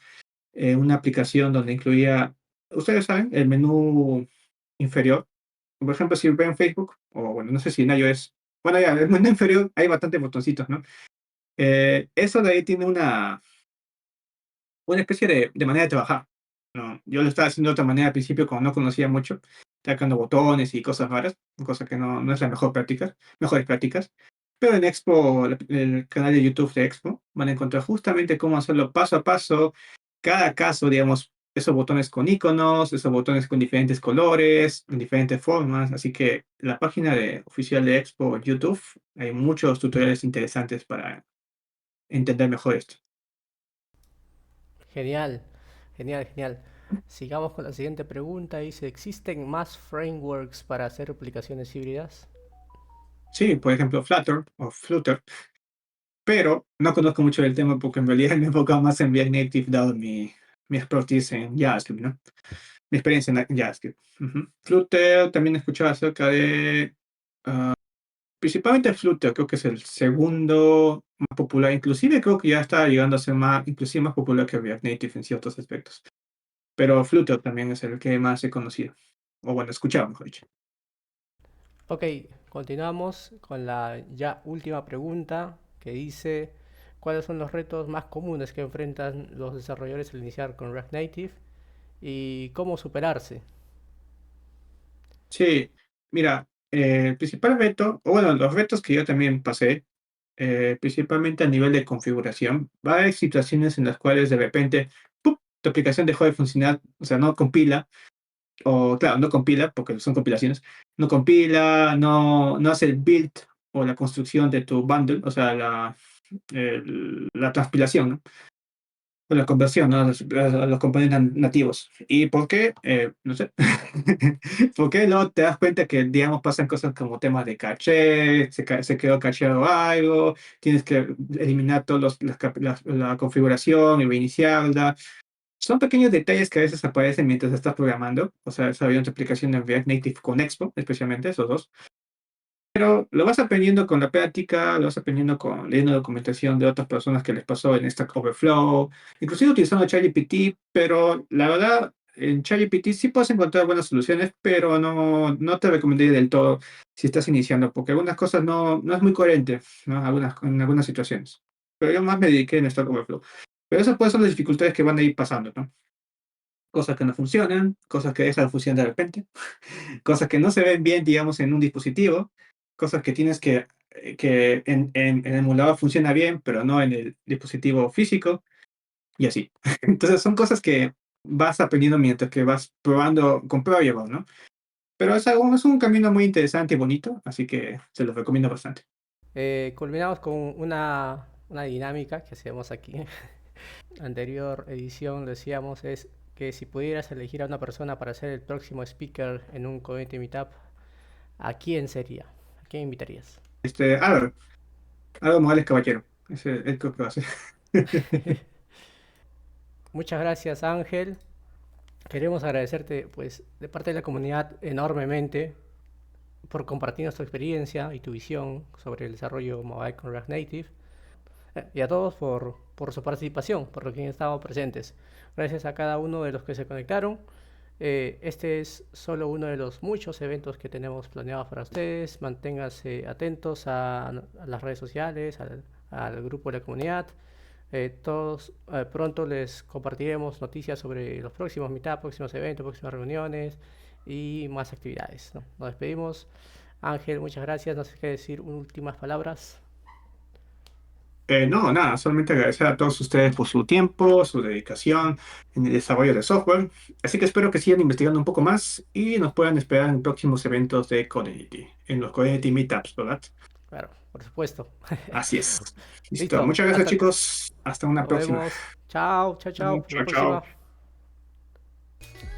en una aplicación donde incluía, ustedes saben, el menú inferior. Por ejemplo, si ven Facebook, o bueno, no sé si en iOS, bueno, ya, el menú inferior hay bastantes botoncitos, ¿no? Eso de ahí tiene una especie de manera de trabajar, ¿no? Yo lo estaba haciendo de otra manera al principio cuando no conocía mucho, sacando botones y cosas raras, cosa que no es la mejores prácticas. Pero en Expo, el canal de YouTube de Expo, van a encontrar justamente cómo hacerlo paso a paso, cada caso, digamos, esos botones con iconos, esos botones con diferentes colores, en diferentes formas. Así que la página oficial de Expo en YouTube, hay muchos tutoriales interesantes para entender mejor esto. Genial, genial, genial. Sigamos con la siguiente pregunta. Dice, ¿existen más frameworks para hacer aplicaciones híbridas? Sí, por ejemplo, Flutter o Flutter, pero no conozco mucho del tema porque en realidad me he enfocado más en React Native dado mi expertise en JavaScript, ¿no? Mi experiencia en JavaScript. Ujú. Flutter también he escuchado acerca de, principalmente Flutter, creo que es el segundo más popular, inclusive creo que ya está llegando a ser inclusive más popular que React Native en ciertos aspectos. Pero Flutter también es el que más he conocido, o bueno, escuchado, mejor dicho. Ok, continuamos con la ya última pregunta que dice, ¿cuáles son los retos más comunes que enfrentan los desarrolladores al iniciar con React Native y cómo superarse? Sí, mira. El principal reto, o bueno, los retos que yo también pasé, principalmente a nivel de configuración, va a haber situaciones en las cuales de repente ¡pum!, tu aplicación dejó de funcionar, o sea, no compila, o claro, no compila, porque son compilaciones, no compila, no hace el build o la construcción de tu bundle, o sea, la transpilación, ¿no? O la conversión, ¿no? Los componentes nativos. ¿Y por qué? No sé. ¿Por qué no te das cuenta que, digamos, pasan cosas como temas de caché, se quedó cacheado algo, tienes que eliminar todos la configuración y reiniciarla? Son pequeños detalles que a veces aparecen mientras estás programando, o sea, desarrollando tu aplicación en React Native con Expo, especialmente esos dos. Pero lo vas aprendiendo con la práctica, lo vas aprendiendo con leyendo documentación de otras personas que les pasó en Stack Overflow, inclusive utilizando ChatGPT, pero la verdad, en ChatGPT sí puedes encontrar buenas soluciones, pero no te recomendaría del todo si estás iniciando, porque algunas cosas no es muy coherente, ¿no? En algunas situaciones. Pero yo más me dediqué en Stack Overflow. Pero esas pueden ser las dificultades que van a ir pasando, ¿no? Cosas que no funcionan, cosas que dejan de funcionar de repente, cosas que no se ven bien, digamos, en un dispositivo, cosas que tienes que en el emulador funciona bien, pero no en el dispositivo físico, y así. Entonces son cosas que vas aprendiendo mientras que vas probando con prueba y error, ¿no? Pero es un camino muy interesante y bonito, así que se los recomiendo bastante. Culminamos con una dinámica que hacemos aquí. Anterior edición decíamos es que si pudieras elegir a una persona para ser el próximo speaker en un community meetup, ¿a quién sería? ¿A quién invitarías? Álvaro Morales Caballero, ese es el que va a ser. Muchas gracias, Ángel. Queremos agradecerte, pues, de parte de la comunidad enormemente por compartirnos tu experiencia y tu visión sobre el desarrollo mobile con React Native. Y a todos por su participación, por lo que han estado presentes. Gracias a cada uno de los que se conectaron. Este es solo uno de los muchos eventos que tenemos planeados para ustedes. Manténganse atentos a las redes sociales, al grupo de la comunidad. Todos pronto les compartiremos noticias sobre los próximos meetups, próximos eventos, próximas reuniones y más actividades, ¿no? Nos despedimos. Ángel, muchas gracias. No sé qué decir, últimas palabras. No, nada, solamente agradecer a todos ustedes por su tiempo, su dedicación en el desarrollo de software. Así que espero que sigan investigando un poco más y nos puedan esperar en próximos eventos de Codenity, en los Codenity Meetups, ¿verdad? Claro, por supuesto. Así es. Listo. Listo, Muchas gracias, hasta chicos. Hasta una nos próxima. vemos. Chao, chao, chao. Hasta la Chao, chao. próxima.